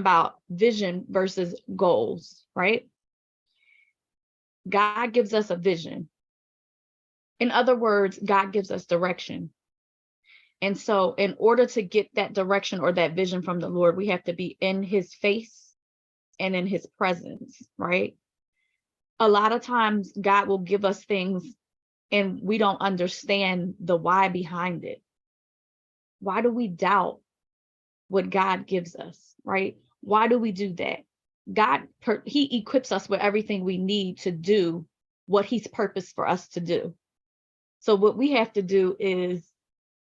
about vision versus goals, right? God gives us a vision. In other words, God gives us direction. And so in order to get that direction or that vision from the Lord, we have to be in his face and in his presence, right? A lot of times God will give us things and we don't understand the why behind it. Why do we doubt what God gives us, right? Why do we do that? God, he equips us with everything we need to do what he's purposed for us to do. So what we have to do is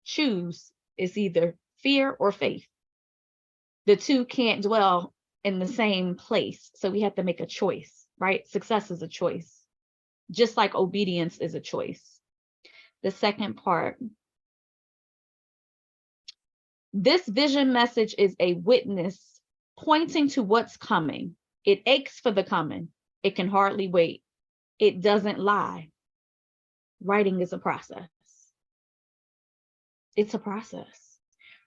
choose. It's either fear or faith. The two can't dwell in the same place. So we have to make a choice, right? Success is a choice, just like obedience is a choice. The second part, this vision message is a witness pointing to what's coming. It aches for the coming. It can hardly wait. It doesn't lie. Writing is a process. It's a process.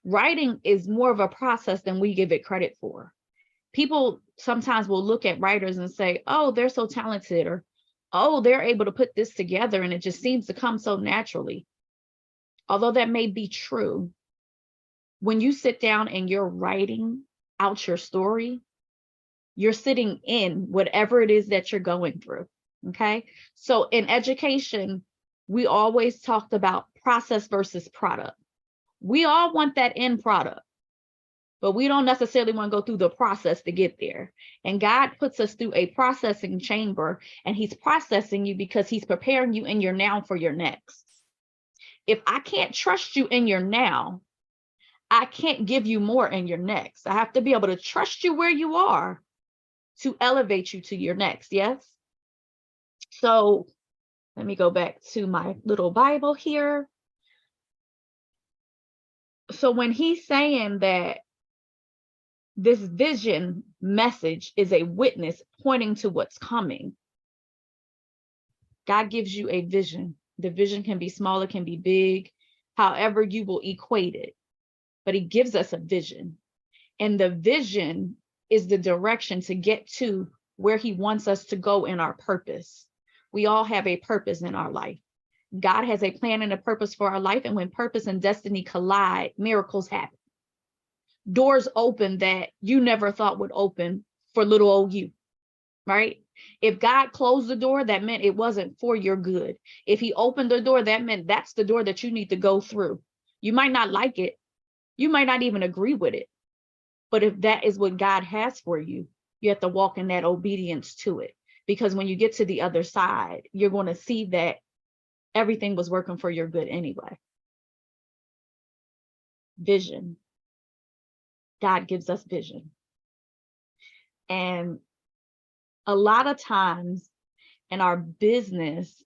Writing is more of a process than we give it credit for. People sometimes will look at writers and say, oh, they're so talented, or, oh, they're able to put this together and it just seems to come so naturally. Although that may be true, when you sit down and you're writing out your story, you're sitting in whatever it is that you're going through, okay? So in education, we always talked about process versus product. We all want that end product, but we don't necessarily want to go through the process to get there. And God puts us through a processing chamber, and he's processing you because he's preparing you in your now for your next. If I can't trust you in your now, I can't give you more in your next. I have to be able to trust you where you are to elevate you to your next. Yes. So let me go back to my little Bible here. So when he's saying that this vision message is a witness pointing to what's coming, God gives you a vision. The vision can be small, it can be big, however you will equate it. But he gives us a vision. And the vision is the direction to get to where he wants us to go in our purpose. We all have a purpose in our life. God has a plan and a purpose for our life. And when purpose and destiny collide, miracles happen. Doors open that you never thought would open for little old you, right? If God closed the door, that meant it wasn't for your good. If he opened the door, that meant that's the door that you need to go through. You might not like it. You might not even agree with it. But if that is what God has for you, you have to walk in that obedience to it. Because when you get to the other side, you're going to see that everything was working for your good anyway. Vision. God gives us vision. And a lot of times in our business,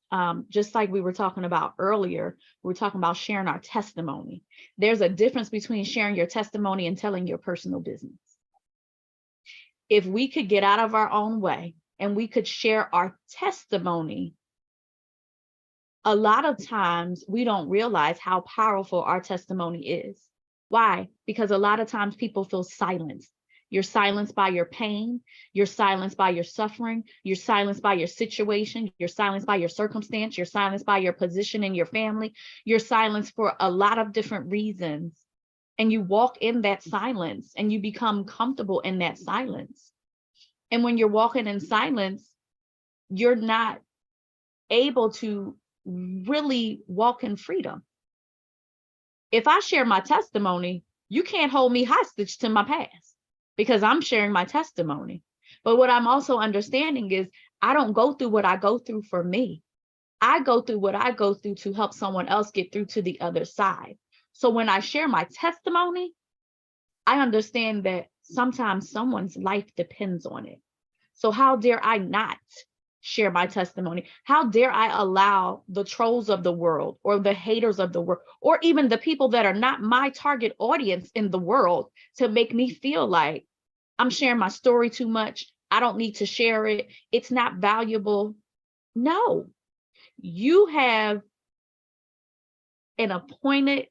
just like we were talking about earlier, we were talking about sharing our testimony. There's a difference between sharing your testimony and telling your personal business. If we could get out of our own way and we could share our testimony, a lot of times we don't realize how powerful our testimony is. Why? Because a lot of times people feel silenced. You're silenced by your pain. You're silenced by your suffering. You're silenced by your situation. You're silenced by your circumstance. You're silenced by your position in your family. You're silenced for a lot of different reasons. And you walk in that silence and you become comfortable in that silence. And when you're walking in silence, you're not able to really walk in freedom. If I share my testimony, you can't hold me hostage to my past because I'm sharing my testimony. But what I'm also understanding is I don't go through what I go through for me. I go through what I go through to help someone else get through to the other side. So when I share my testimony, I understand that sometimes someone's life depends on it. So how dare I not share my testimony? How dare I allow the trolls of the world or the haters of the world, or even the people that are not my target audience in the world to make me feel like I'm sharing my story too much. I don't need to share it. It's not valuable. No, you have an appointed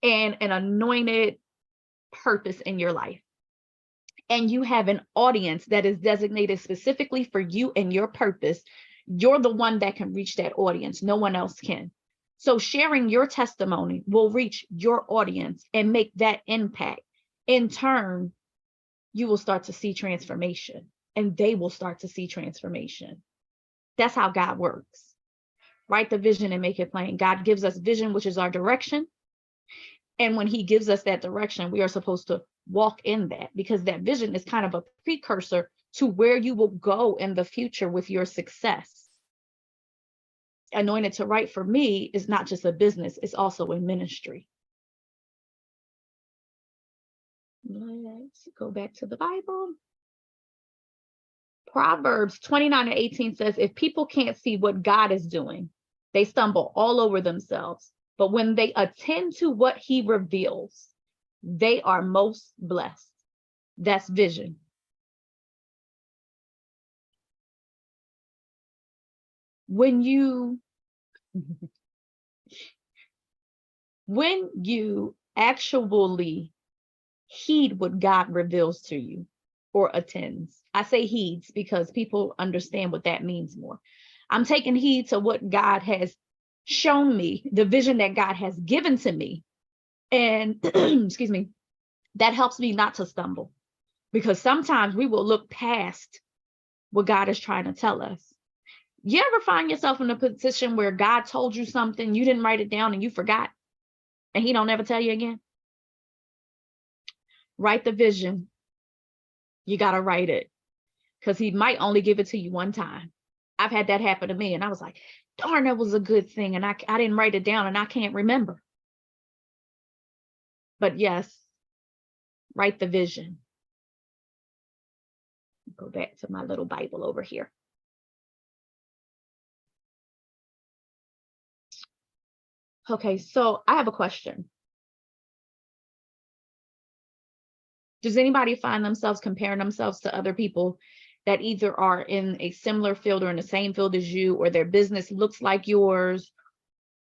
and an anointed purpose in your life. and you have an audience that is designated specifically for you and your purpose, you're the one that can reach that audience. No one else can. So sharing your testimony will reach your audience and make that impact. In turn, you will start to see transformation, and they will start to see transformation. That's how God works. Write the vision and make it plain. God gives us vision, which is our direction. And when he gives us that direction, we are supposed to walk in that, because that vision is kind of a precursor to where you will go in the future with your success. Anointed to Write for me is not just a business, it's also a ministry. Let's go back to the Bible. Proverbs 29:18 says, if people can't see what God is doing, they stumble all over themselves. But when they attend to what he reveals, they are most blessed. That's vision. When you actually heed what God reveals to you or attends. I say heeds because people understand what that means more. I'm taking heed to what God has shown me, the vision that God has given to me. And excuse me, that helps me not to stumble, because sometimes we will look past what God is trying to tell us. You ever find yourself in a position where God told you something, you didn't write it down and you forgot, and he don't ever tell you again? Write the vision. You got to write it, because he might only give it to you one time. I've had that happen to me, and I was like, darn, that was a good thing, and I didn't write it down and I can't remember. But yes, write the vision. Go back to my little Bible over here. Okay, so I have a question. Does anybody find themselves comparing themselves to other people that either are in a similar field or in the same field as you, or their business looks like yours,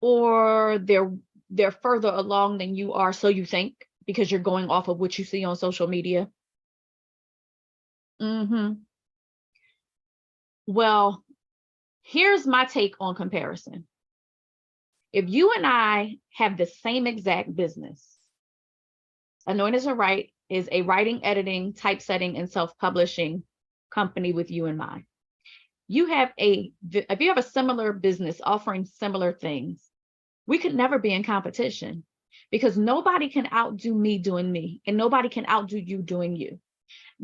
or they're further along than you are, so you think, because you're going off of what you see on social media? Well, here's my take on comparison. If you and I have the same exact business, Anointed to Write is a writing, editing, typesetting, and self-publishing company with you in mind. If you have a similar business offering similar things, we could never be in competition, because nobody can outdo me doing me, and nobody can outdo you doing you.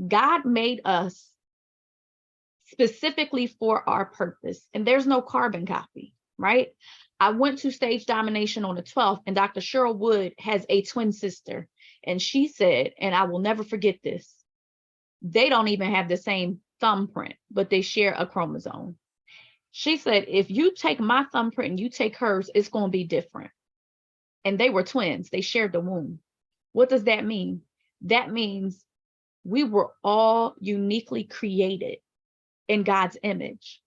God made us specifically for our purpose, and there's no carbon copy, right? I went to Stage Domination on the 12th, and Dr. Cheryl Wood has a twin sister, and she said, and I will never forget this, they don't even have the same thumbprint, but they share a chromosome. She said, if you take my thumbprint and you take hers, it's going to be different. And they were twins. They shared the womb. What does that mean? That means we were all uniquely created in God's image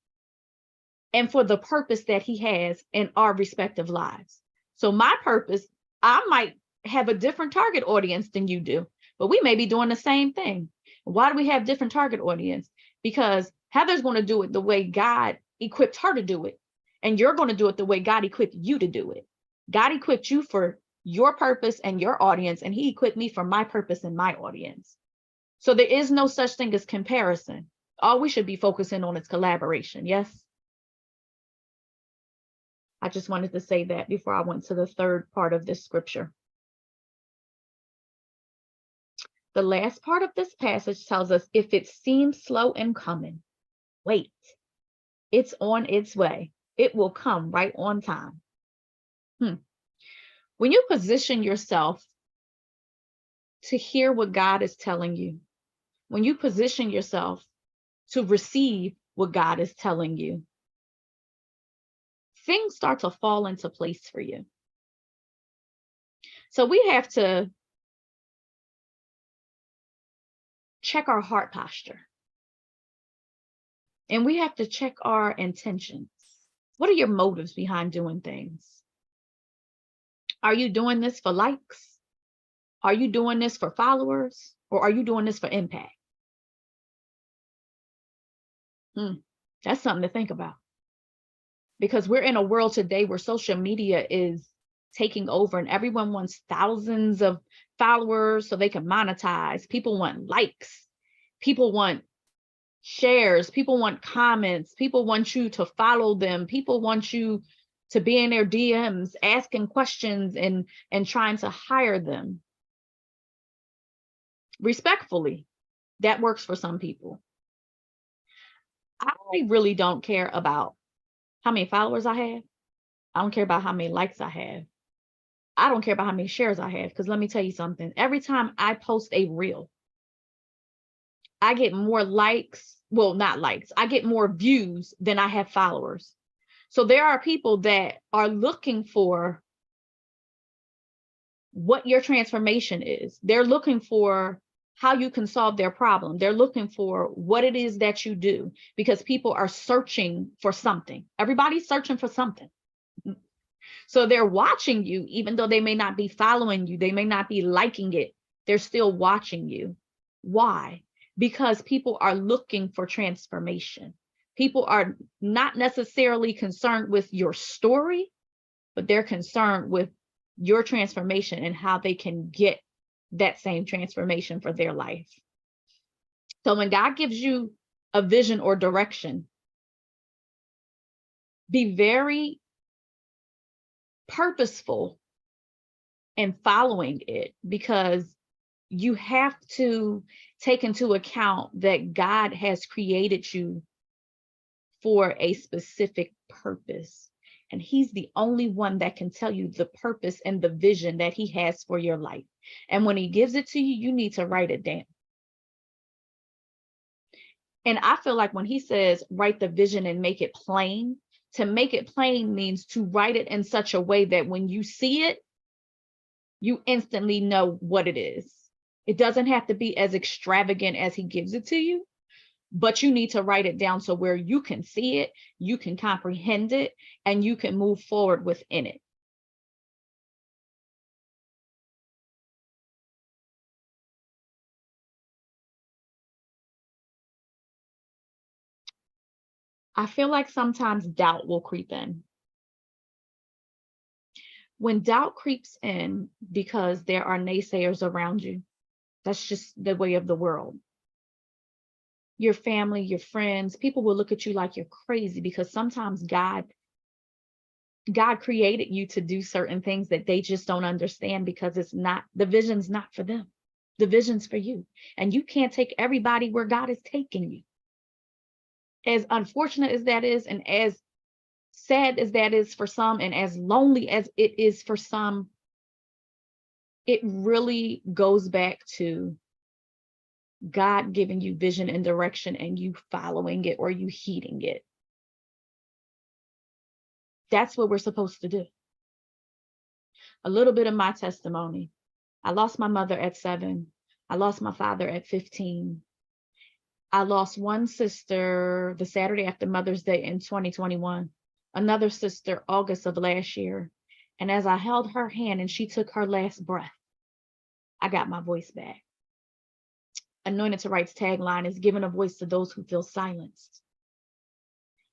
and for the purpose that he has in our respective lives. So my purpose, I might have a different target audience than you do, but we may be doing the same thing. Why do we have different target audience? Because Heather's going to do it the way God equipped her to do it, and you're going to do it the way God equipped you to do it. God equipped you for your purpose and your audience, and he equipped me for my purpose and my audience. So there is no such thing as comparison. All we should be focusing on is collaboration. Yes. I just wanted to say that before I went to the third part of this scripture. The last part of this passage tells us, if it seems slow in coming, wait. It's on its way. It will come right on time. When you position yourself to hear what God is telling you, when you position yourself to receive what God is telling you, things start to fall into place for you. So we have to check our heart posture. And we have to check our intentions. What are your motives behind doing things? Are you doing this for likes? Are you doing this for followers? Or are you doing this for impact? That's something to think about. Because we're in a world today where social media is taking over and everyone wants thousands of followers so they can monetize. People want likes. People want shares. People want comments. People want you to follow them. People want you to be in their DMs, asking questions and trying to hire them. Respectfully, that works for some people. I really don't care about how many followers I have. I don't care about how many likes I have. I don't care about how many shares I have, because let me tell you something. Every time I post a reel, I get more likes. Well, not likes. I get more views than I have followers. So there are people that are looking for what your transformation is. They're looking for how you can solve their problem. They're looking for what it is that you do, because people are searching for something. Everybody's searching for something. So they're watching you, even though they may not be following you, they may not be liking it. They're still watching you. Why? Because people are looking for transformation. People are not necessarily concerned with your story, but they're concerned with your transformation and how they can get that same transformation for their life. So when God gives you a vision or direction, be very purposeful in following it, because you have to take into account that God has created you for a specific purpose. And he's the only one that can tell you the purpose and the vision that he has for your life. And when he gives it to you, you need to write it down. And I feel like when he says, write the vision and make it plain, to make it plain means to write it in such a way that when you see it, you instantly know what it is. It doesn't have to be as extravagant as he gives it to you, but you need to write it down so where you can see it, you can comprehend it, and you can move forward within it. I feel like sometimes doubt will creep in. When doubt creeps in because there are naysayers around you, that's just the way of the world. Your family, your friends, people will look at you like you're crazy, because sometimes God created you to do certain things that they just don't understand, because it's not, the vision's not for them. The vision's for you. And you can't take everybody where God is taking you. As unfortunate as that is, and as sad as that is for some, and as lonely as it is for some, it really goes back to God giving you vision and direction and you following it or you heeding it. That's what we're supposed to do. A little bit of my testimony. I lost my mother at 7. I lost my father at 15. I lost one sister the Saturday after Mother's Day in 2021, another sister August of last year. And as I held her hand and she took her last breath, I got my voice back. Anointed to Right's tagline is giving a voice to those who feel silenced.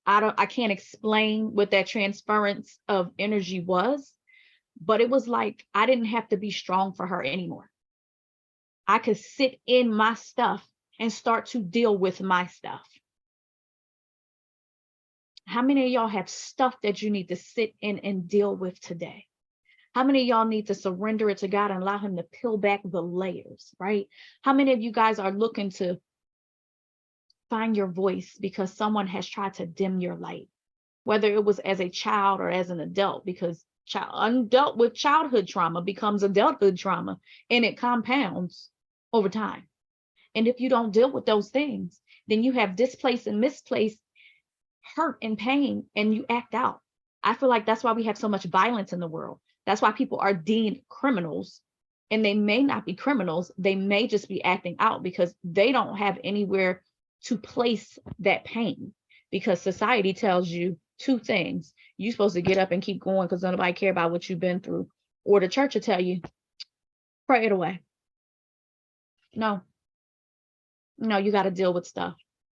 I can't explain what that transference of energy was, but it was like I didn't have to be strong for her anymore. I could sit in my stuff and start to deal with my stuff. How many of y'all have stuff that you need to sit in and deal with today? How many of y'all need to surrender it to God and allow him to peel back the layers, right? How many of you guys are looking to find your voice because someone has tried to dim your light, whether it was as a child or as an adult, because undealt with childhood trauma becomes adulthood trauma, and it compounds over time. And if you don't deal with those things, then you have displaced and misplaced hurt and pain, and you act out. I feel like that's why we have so much violence in the world. That's why people are deemed criminals, and they may not be criminals. They may just be acting out because they don't have anywhere to place that pain, because society tells you two things. You're supposed to get up and keep going because nobody care about what you've been through, or the church will tell you, pray it away. No, No, you got to deal with stuff.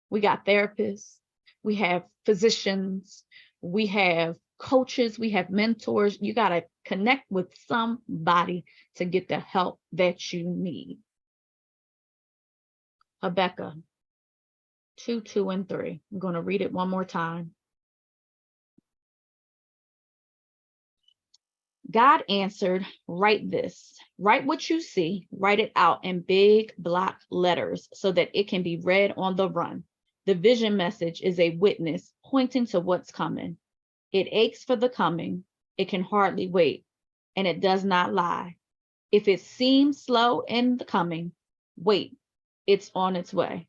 We got therapists, we have physicians, we have coaches, we have mentors. You got to connect with somebody to get the help that you need. Habakkuk 2, 2, and 3. I'm going to read it one more time. God answered, write this, write what you see, write it out in big block letters so that it can be read on the run. The vision message is a witness pointing to what's coming. It aches for the coming. It can hardly wait, and it does not lie. If it seems slow in the coming, wait, it's on its way.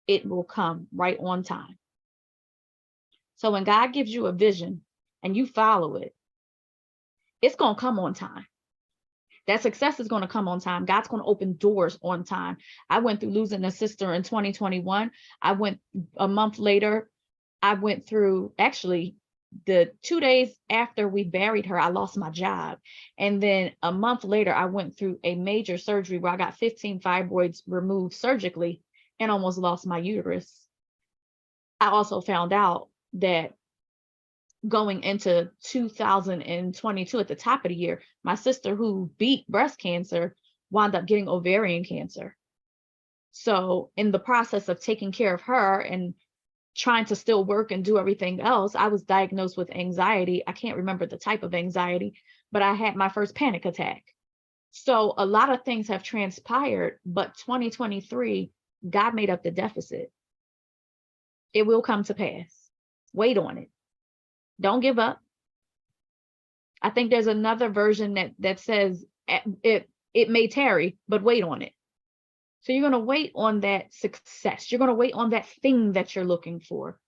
It will come right on time. So when God gives you a vision and you follow it, it's going to come on time. That success is going to come on time. God's going to open doors on time. I went through losing a sister in 2021. I went a month later. I went through, actually, the 2 days after we buried her, I lost my job. And then a month later, I went through a major surgery where I got 15 fibroids removed surgically and almost lost my uterus. I also found out that going into 2022 at the top of the year, my sister who beat breast cancer wound up getting ovarian cancer. So in the process of taking care of her and trying to still work and do everything else, I was diagnosed with anxiety. I can't remember the type of anxiety, but I had my first panic attack. So a lot of things have transpired, but 2023, God made up the deficit. It will come to pass. Wait on it. Don't give up. I think there's another version that says it may tarry, but wait on it. So you're going to wait on that success. You're going to wait on that thing that you're looking for.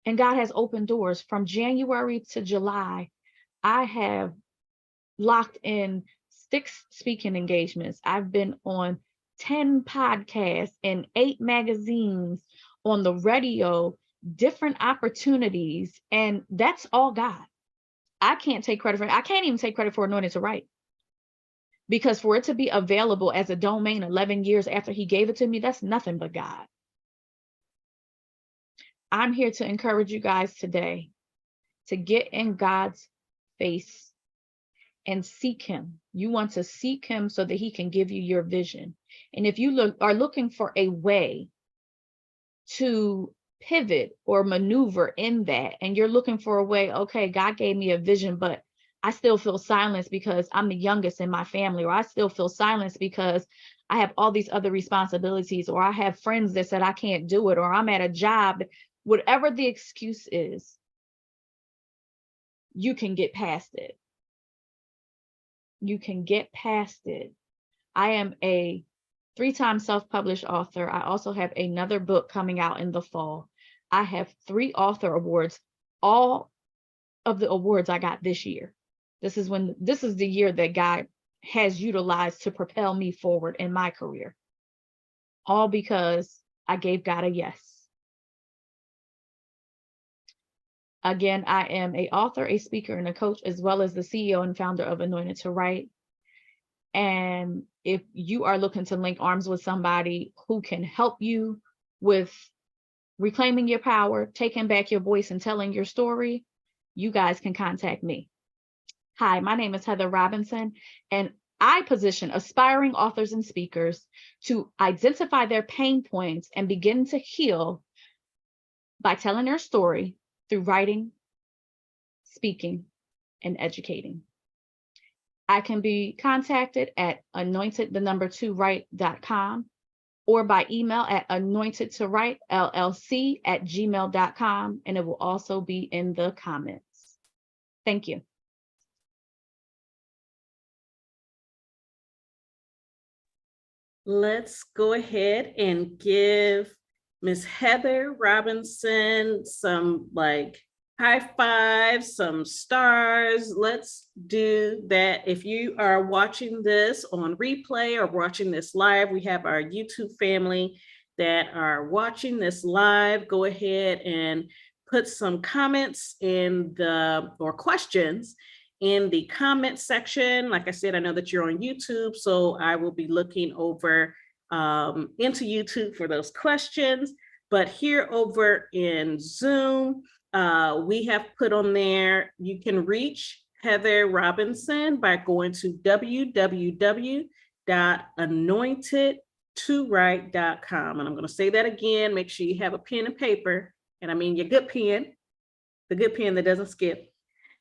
And God has opened doors. From January to July, I have locked in 6 speaking engagements. I've been on 10 podcasts and 8 magazines, on the radio, different opportunities. And that's all God. I can't take credit for it. I can't even take credit for Anointed to Write. Because for it to be available as a domain 11 years after he gave it to me, that's nothing but God. I'm here to encourage you guys today to get in God's face and seek him. You want to seek him so that he can give you your vision. And if you are looking for a way to pivot or maneuver in that, and you're looking for a way, okay, God gave me a vision, but I still feel silenced because I'm the youngest in my family, or I still feel silenced because I have all these other responsibilities, or I have friends that said I can't do it, or I'm at a job, whatever the excuse is, you can get past it. You can get past it. I am a 3-time self-published author. I also have another book coming out in the fall. I have 3 author awards. All of the awards I got this year. This is the year that God has utilized to propel me forward in my career. All because I gave God a yes. Again, I am an author, a speaker, and a coach, as well as the CEO and founder of Anointed to Write. And if you are looking to link arms with somebody who can help you with reclaiming your power, taking back your voice, and telling your story, you guys can contact me. Hi, my name is Heather Robinson, and I position aspiring authors and speakers to identify their pain points and begin to heal by telling their story through writing, speaking, and educating. I can be contacted at anointed2write.com or by email at anointedtowritellc@gmail.com, and it will also be in the comments. Thank you. Let's go ahead and give Miss Heather Robinson some high five, some stars. Let's do that. If you are watching this on replay or watching this live, we have our YouTube family that are watching this live. Go ahead and put some comments or questions in the comment section. Like I said, I know that you're on YouTube, so I will be looking over into YouTube for those questions. But here over in Zoom, we have put on there, you can reach Heather Robinson by going to www.anointedtowrite.com. And I'm going to say that again. Make sure you have a pen and paper. And I mean your good pen, the good pen that doesn't skip.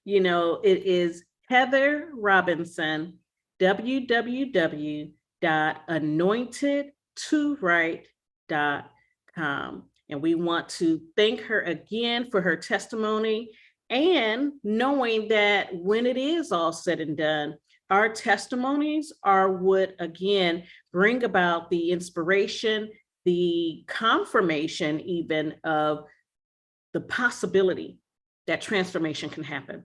You know, it is Heather Robinson, www.anointedtowrite.com. And we want to thank her again for her testimony, and knowing that when it is all said and done, our testimonies are what, again, bring about the inspiration, the confirmation even of the possibility that transformation can happen.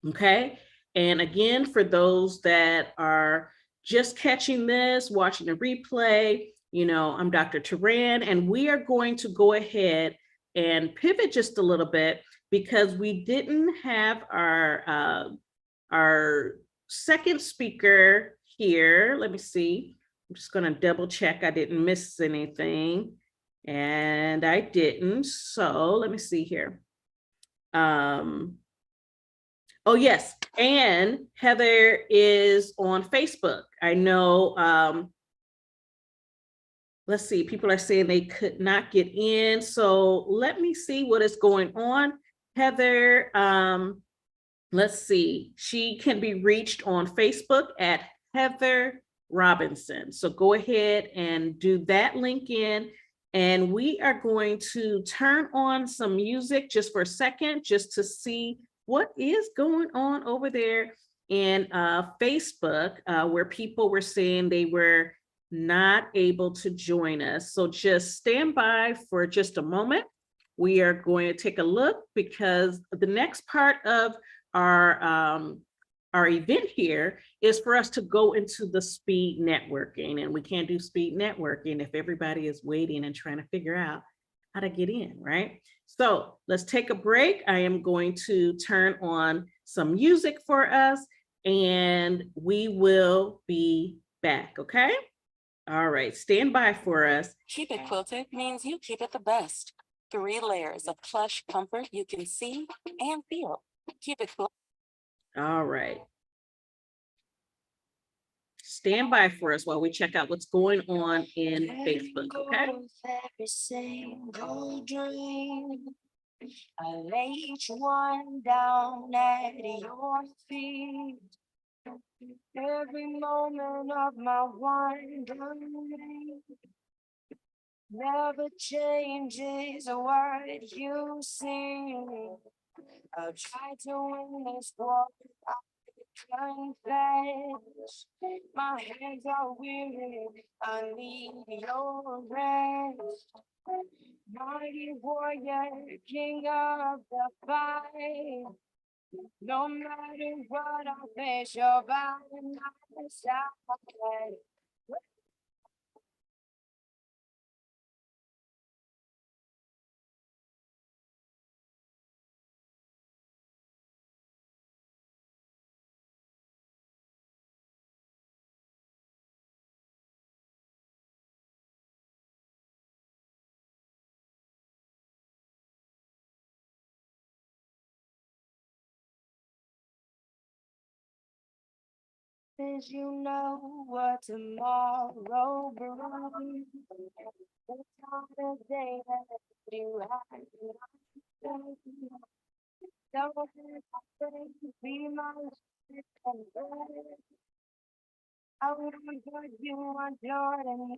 Okay. And again, for those that are just catching this, watching the replay, you know, I'm Dr. Turan, and we are going to go ahead and pivot just a little bit because we didn't have our second speaker here. Let me see. I'm just going to double check I didn't miss anything. And I didn't. So let me see here. Oh, yes. And Heather is on Facebook. I know, let's see, people are saying they could not get in. So let me see what is going on. Heather, let's see, she can be reached on Facebook at Heather Robinson. So go ahead and do that link in. And we are going to turn on some music just for a second, just to see what is going on over there in Facebook, where people were saying they were not able to join us. So just stand by for just a moment. We are going to take a look because the next part of our event here is for us to go into the speed networking, and we can't do speed networking if everybody is waiting and trying to figure out how to get in, right? So let's take a break. I am going to turn on some music for us and we will be back, okay? All right, stand by for us. Keep It Quilted means you keep it the best. 3 layers of plush comfort you can see and feel. Keep It Quilted. All right. Stand by for us while we check out what's going on in Facebook, okay? Every single dream, I lay each one down at your feet. Every moment of my wandering never changes what you see. I'll try to win this war. Confess, my hands are weary. I need your rest. Mighty warrior, king of the fight. No matter what I face, you're by my side. As you know what tomorrow brings, the time of day that you have. Don't be my and I would put you on Jordan.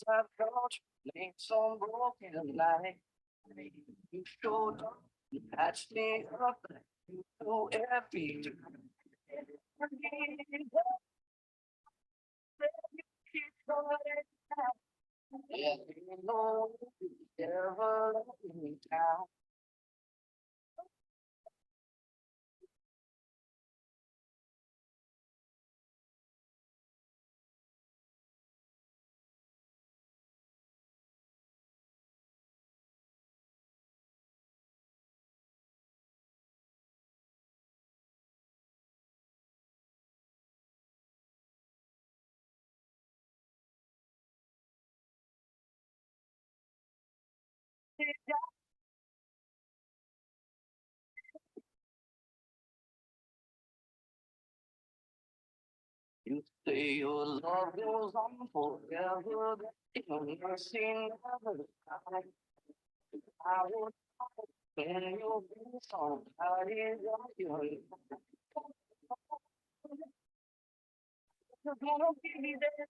I've got playing some broken light. You showed up, you patched me up, you know every time. Yeah, you know you never let me down. You say your love goes on forever, your mercy never dies. I will spend your peace on high your life. You're gonna be there.